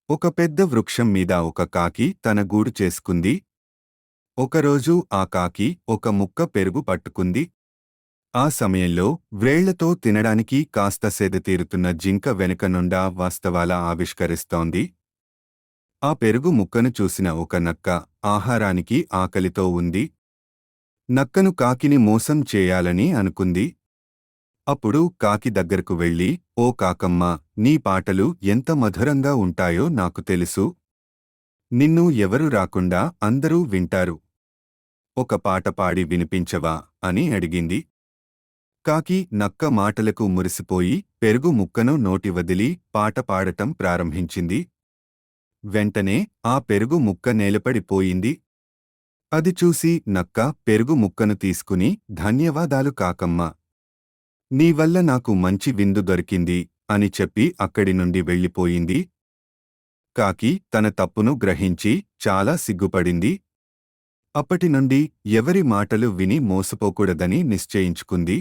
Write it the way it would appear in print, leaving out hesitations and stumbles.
ఒక పెద్ద వృక్షం మీద ఒక కాకి తన గూడు చేసుకుంది. ఒకరోజు ఆ కాకి ఒక ముక్క పెరుగు పట్టుకుంది. ఆ సమయంలో వ్రేళ్లతో తినడానికి కాస్త సేదతీరుతున్న జింక వెనుక నుండా వాస్తవాల ఆవిష్కరిస్తోంది. ఆ పెరుగు ముక్కను చూసిన ఒక నక్క ఆహారానికి ఆకలితో ఉంది. నక్కను కాకిని మోసం చేయాలని అనుకుంది. అప్పుడు కాకి దగ్గరకు వెళ్ళి, ఓ కాకమ్మా, నీ పాటలు ఎంత మధురంగా ఉంటాయో నాకు తెలుసు. నిన్ను ఎవరు రాకుండా అందరూ వింటారు. ఒక పాట పాడి వినిపించవా అని అడిగింది. కాకి నక్క మాటలకు మురిసిపోయి పెరుగు ముక్కను నోటి వదిలి పాట పాడటం ప్రారంభించింది. వెంటనే ఆ పెరుగు ముక్క నేలపడిపోయింది. అది చూసి నక్క పెరుగు ముక్కను తీసుకుని, ధన్యవాదాలు కాకమ్మా, నీవల్ల నాకు మంచి విందు దొరికింది అని చెప్పి అక్కడి నుండి వెళ్ళిపోయింది. కాకి తన తప్పును గ్రహించి చాలా సిగ్గుపడింది. అప్పటినుండి ఎవరి మాటలు విని మోసపోకూడదని నిశ్చయించుకుంది.